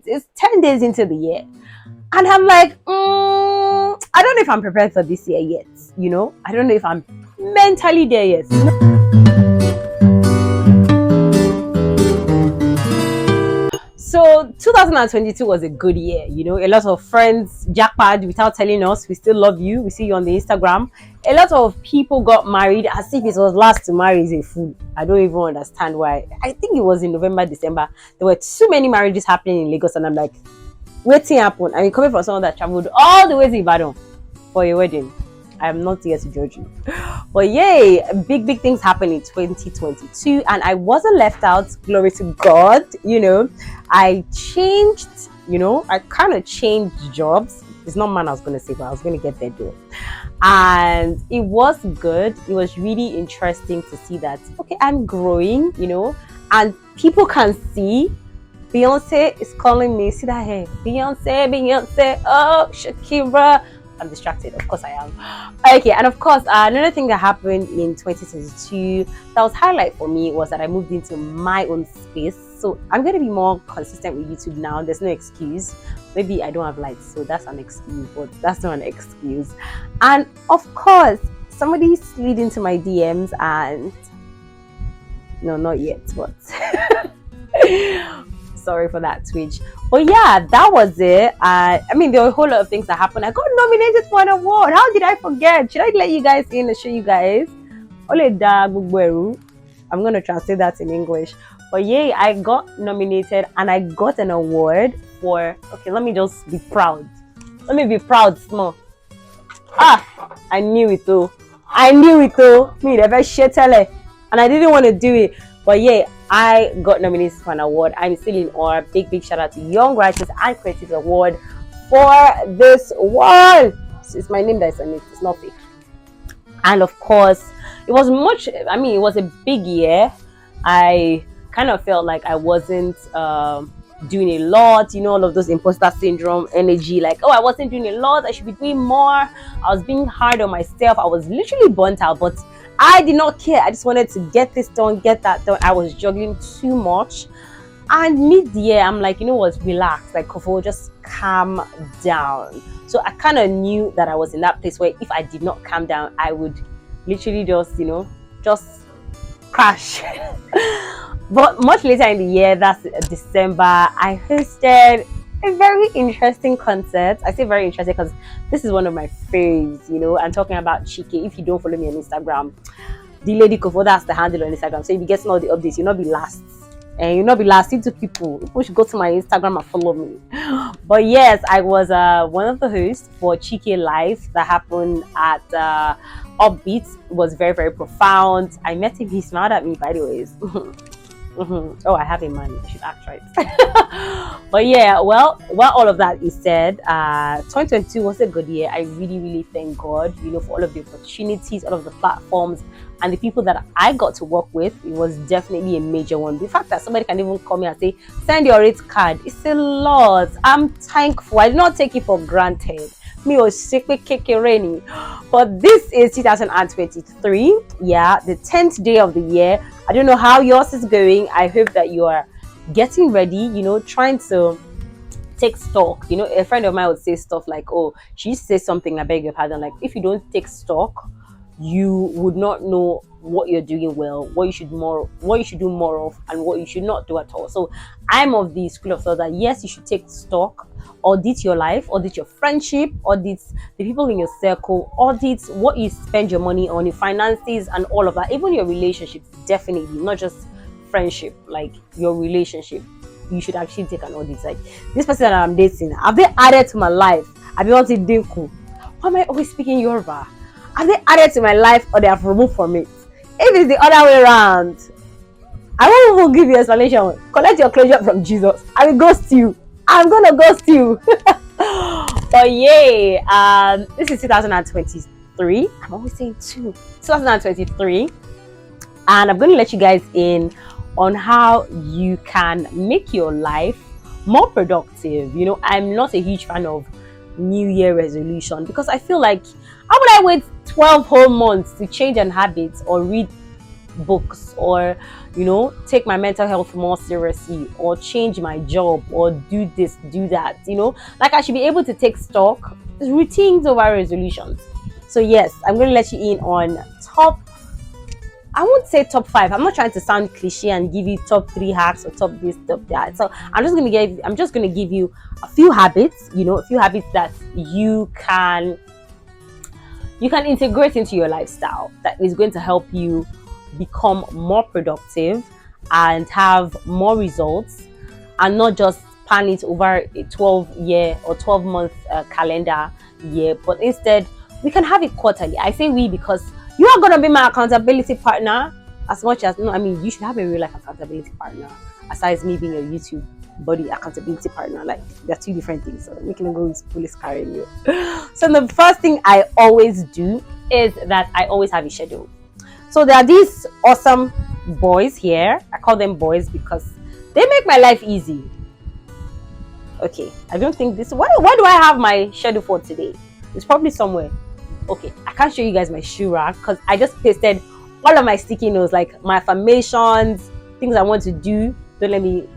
It's 10 days into the year. And I'm like, I don't know if I'm prepared for this year yet. I don't know if I'm mentally there yet. So 2022 was a good year. A lot of friends jackpot without telling us. We still love you. We see you on the Instagram. A lot of people got married as if it was last to marry is a fool. I don't even understand why. I think it was in November, December. There were too many marriages happening in Lagos, and I'm like, waiting happen. I mean, coming from someone that traveled all the way to Ibadan for a wedding. I am not here to judge you. But yay, big things happened in 2022, and I wasn't left out. Glory to God. I changed, I kind of changed jobs. It's not man I was going to say, but I was going to get there though. And it was good. It was really interesting to see that, okay, I'm growing, and people can see. Beyonce is calling me. See that hair? Beyonce. Oh, Shakira. I'm distracted. Of course I am. Okay, and of course, another thing that happened in 2022 that was highlight for me was that I moved into my own space. So I'm going to be more consistent with YouTube now. There's no excuse. Maybe I don't have lights, so that's an excuse, but that's not an excuse. And of course, somebody slid into my DMs and... No, not yet, but... Sorry for that twitch. But yeah, that was it. I mean, there were a whole lot of things that happened. I got nominated for an award. How did I forget? Should I let you guys in and show you guys? I'm going to translate that in English. But yeah, I got nominated and I got an award for... Okay, let me just be proud. Let me be proud, small. I knew it though. Me, the best shit tele. And I didn't want to do it. But yeah, I got nominated for an award. I'm still in awe. Big shout out to Young Writers and Creatives Award for this one. It's my name that's on it. It's not fake. And of course, it was it was a big year. I kind of felt like I wasn't doing a lot, all of those imposter syndrome energy, like, oh, I wasn't doing a lot, I should be doing more. I was being hard on myself. I was literally burnt out, but I did not care. I just wanted to get this done, get that done. I was juggling too much. And mid-year, I'm like, relax. Like, Kofo, just calm down. So I kind of knew that I was in that place where if I did not calm down, I would literally just crash. But much later in the year, that's December, I hosted a very interesting concert. I say very interesting because this is one of my faves, I'm talking about Chike. If you don't follow me on Instagram, the lady Kofo, that's the handle on Instagram. So if you get all the updates, you'll not be last. And you'll not be last into people. People should go to my Instagram and follow me. But yes, I was one of the hosts for Chike Live that happened at Upbeat. It was very, very profound. I met him. He smiled at me, by the way. Oh, I have a man. I should act right. But yeah, well, all of that is said, 2022 was a good year. I really thank God, for all of the opportunities, all of the platforms, and the people that I got to work with. It was definitely a major one. The fact that somebody can even call me and say, send your rate card, it's a lot. I'm thankful. I do not take it for granted. Me was sick with rainy. But this is 2023. Yeah, the 10th day of the year. I don't know how yours is going. I hope that you are getting ready, trying to take stock. A friend of mine would say stuff like, oh, she used to say something, I beg your pardon, like, if you don't take stock, you would not know what you're doing well, what you should do more of, and what you should not do at all. So I'm of the school of thought that yes, you should take stock, audit your life, audit your friendship, audit the people in your circle, audit what you spend your money on, your finances and all of that, even your relationships. Definitely not just friendship, like your relationship, you should actually take an audit. Like, this person that I'm dating, have they added to my life? I be wanting Dinku. Why am I always speaking Yoruba? Have they added to my life or they have removed from it? If it's the other way around, I won't even give you explanation. Collect your closure from Jesus. I will ghost you. I'm gonna ghost you. But yay, this is 2023. I'm always saying 2023, and I'm going to let you guys in on how you can make your life more productive. I'm not a huge fan of New Year resolution because I feel like, how would I wait 12 whole months to change an habit or read books, or take my mental health more seriously, or change my job, or do this, do that. Like, I should be able to take stock, routines over resolutions. So yes, I'm going to let you in on top, I won't say top 5. I'm not trying to sound cliche and give you top 3 hacks or top this, top that. So I'm just going to give you a few habits, a few habits that you can integrate into your lifestyle, that is going to help you become more productive and have more results, and not just plan it over a 12-year or 12-month calendar year, but instead we can have it quarterly. I say we because you are going to be my accountability partner, as much as, you should have a real life accountability partner aside me being a YouTube body accountability partner. Like, they're two different things, so making a go with police carrying you. So the first thing I always do is that I always have a schedule. So there are these awesome boys here. I call them boys because they make my life easy. Okay, I don't think this. Why do I have my schedule for today? It's probably somewhere. Okay, I can't show you guys my shoe rack because I just pasted all of my sticky notes, like my affirmations, things I want to do. Don't let me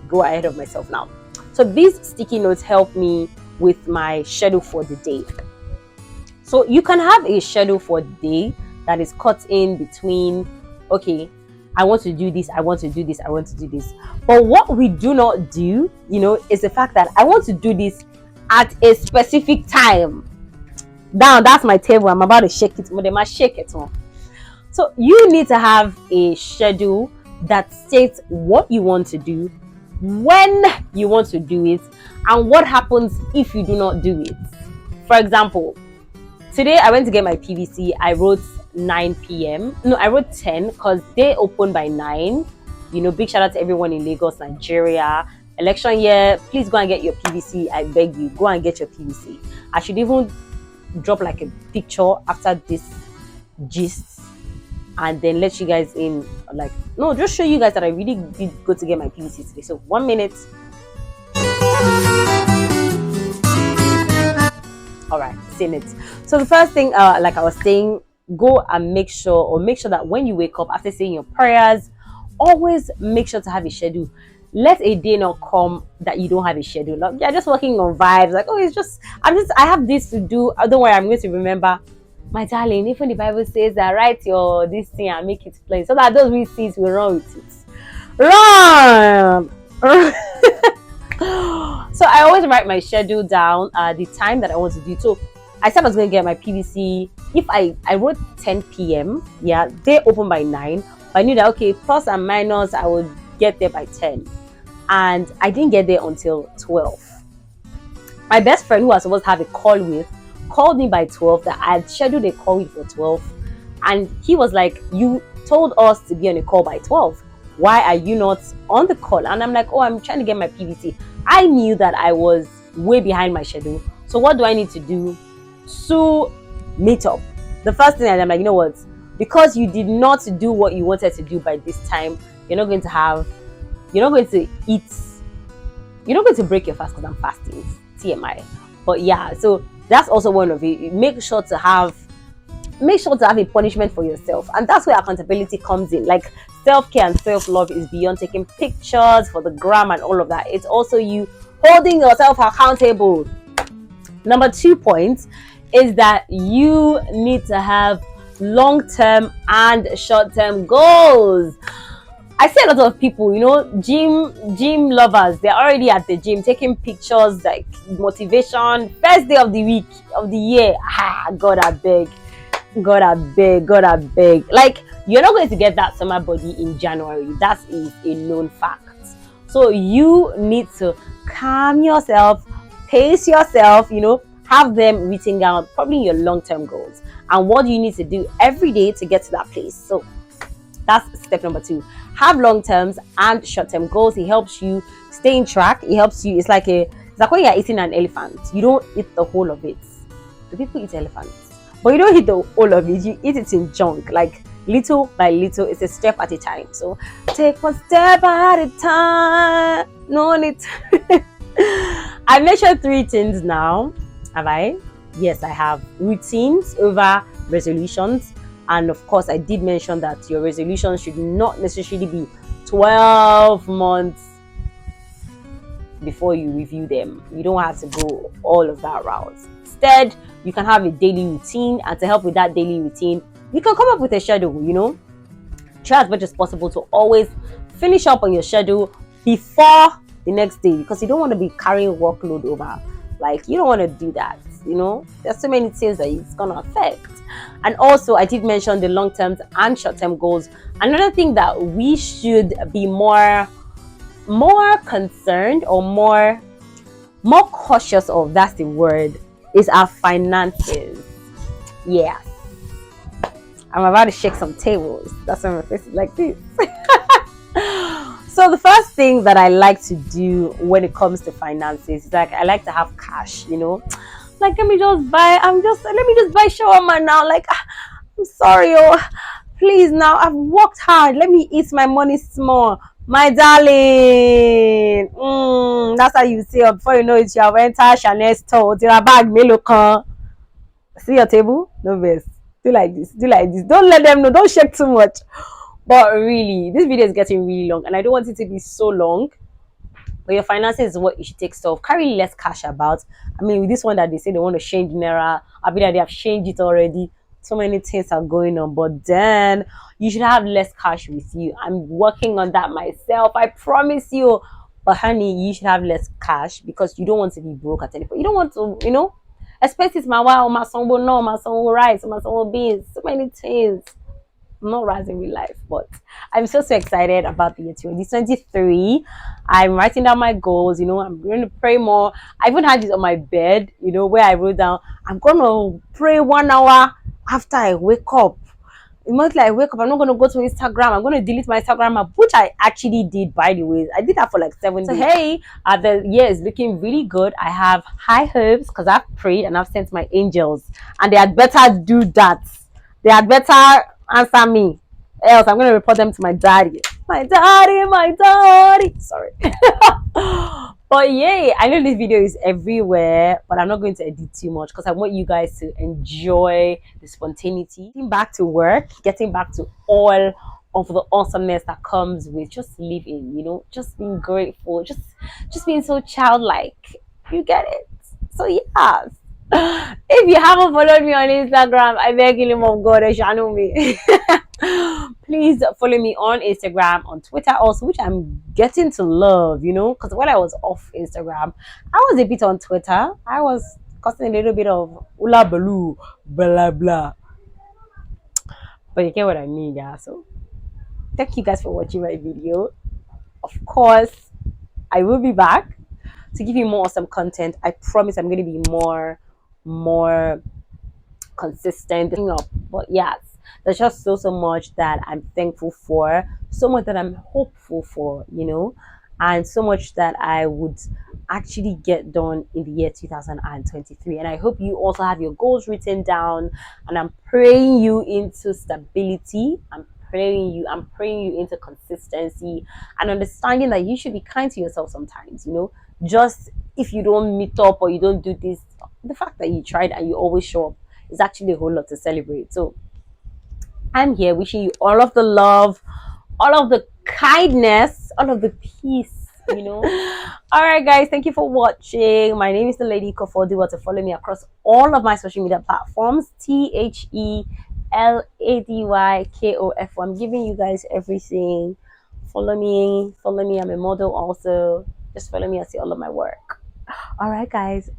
go ahead of myself now. So these sticky notes help me with my schedule for the day. So you can have a schedule for the day that is cut in between, okay, I want to do this, I want to do this, I want to do this. But what we do not do, is the fact that I want to do this at a specific time. Now that's my table. I'm about to shake it. But they must shake it. So you need to have a schedule that states what you want to do, when you want to do it, and what happens if you do not do it. For example, today I went to get my PVC. I wrote 9 p.m. No, I wrote 10 because they open by 9. Big shout out to everyone in Lagos, Nigeria. Election year, please go and get your PVC. I beg you, go and get your PVC. I should even drop like a picture after this gist and then let you guys in, just show you guys that I really did go to get my PVC today. So 1 minute. All right, seen it. So the first thing, like I was saying, go and make sure that when you wake up after saying your prayers, always make sure to have a schedule. Let a day not come that you don't have a schedule. Like, you're just working on vibes. Like, oh, I have this to do. Don't worry, I'm going to remember. My darling, even the Bible says that write your this thing and make it plain, so that those we see it will run with it. Run! So I always write my schedule down, the time that I want to do. So I said I was going to get my PVC. If I wrote 10 p.m., yeah, they open by 9. But I knew that, okay, plus and minus, I would get there by 10. And I didn't get there until 12. My best friend, who I was supposed to have a call with, called me by 12. That I had scheduled a call with for 12. And he was like, you told us to be on a call by 12. Why are you not on the call? And I'm like, oh, I'm trying to get my PVC. I knew that I was way behind my schedule. So what do I need to do to meet up? The first thing, I'm like, you know what? Because you did not do what you wanted to do by this time, you're not going to break your fast because I'm fasting. TMI. But yeah, so that's also one of it. Make sure to have a punishment for yourself, and that's where accountability comes in. Like, self-care and self-love is beyond taking pictures for the gram and all of that. It's also you holding yourself accountable. Number 2 point is that you need to have long-term and short-term goals. I see a lot of people, gym lovers, they're already at the gym taking pictures, like motivation, first day of the week, of the year. God I beg. Like, you're not going to get that summer body in January. That is a known fact. So you need to calm yourself, pace yourself, have them written down, probably your long-term goals. And what do you need to do every day to get to that place? So that's step number 2. Have long-term and short-term goals. It helps you stay in track. It helps you. It's like when you're eating an elephant. You don't eat the whole of it. Do people eat elephants? But you don't eat the whole of it. You eat it in chunk, like little by little. It's a step at a time. So take one step at a time. No need. I mentioned 3 things now. Have I? Yes, I have. Routines over resolutions. And of course, I did mention that your resolution should not necessarily be 12 months before you review them. You don't have to go all of that route. Instead, you can have a daily routine, and to help with that daily routine, you can come up with a schedule, try as much as possible to always finish up on your schedule before the next day, because you don't want to be carrying workload over. Like, you don't want to do that. There's so many things that it's gonna affect. And also, I did mention the long-term and short-term goals. Another thing that we should be more concerned, or more cautious of, that's the word, is our finances. Yeah, I'm about to shake some tables. That's why my face is like this. So the first thing that I like to do when it comes to finances is, like, I like to have cash, like, let me just buy shawarma now. Like, I'm sorry, please, now I've worked hard, let me eat my money small, my darling. That's how you say it. Before you know it, you have entered Chanel store. Bag melokan. See your table? No best. Do like this. Don't let them know. Don't shake too much. But really, this video is getting really long, and I don't want it to be so long. But your finances is what you should take stock. Carry less cash about. I mean, with this one that they say they want to change naira, I mean that they have changed it already. So many things are going on, but then you should have less cash with you. I'm working on that myself, I promise you. But honey, you should have less cash, because you don't want to be broke at any point. You don't want to, expenses, my wow, my son will know, my son will rice, my son will beans, so many things. I'm not rising with life, but I'm so excited about the year 2023. I'm writing down my goals. I'm going to pray more. I even had this on my bed, where I wrote down, I'm going to pray 1 hour after I wake up. Mostly I wake up, I'm not going to go to Instagram. I'm going to delete my Instagram app, which I actually did, by the way. I did that for like 7 days. So hey, the year is looking really good. I have high hopes, because I've prayed and I've sent my angels, and they had better do that. They had better answer me, else I'm going to report them to my daddy. My daddy. Sorry. But yay, I know this video is everywhere, but I'm not going to edit too much, because I want you guys to enjoy the spontaneity. Getting back to work, getting back to all of the awesomeness that comes with just living, just being grateful, just being so childlike. You get it? So yes. If you haven't followed me on Instagram, I beg you, of God, channel me. Please follow me on Instagram, on Twitter also, which I'm getting to love, because when I was off Instagram, I was a bit on Twitter. I was causing a little bit of ula baloo, blah blah. But you get what I mean, yeah. So thank you guys for watching my video. Of course, I will be back to give you more awesome content. I promise I'm going to be more consistent up. But yes, there's just so much that I'm thankful for, so much that I'm hopeful for, and so much that I would actually get done in the year 2023. And I hope you also have your goals written down, and I'm praying you into stability. I'm praying you into consistency, and understanding that you should be kind to yourself sometimes. Just if you don't meet up or you don't do this, the fact that you tried and you always show up is actually a whole lot to celebrate. So I'm here wishing you all of the love, all of the kindness, all of the peace, All right, guys, thank you for watching. My name is the Lady Kofo. Do want to follow me across all of my social media platforms. TheLadyKof. I'm giving you guys everything. Follow me. I'm a model also. Just follow me and see all of my work. All right, guys.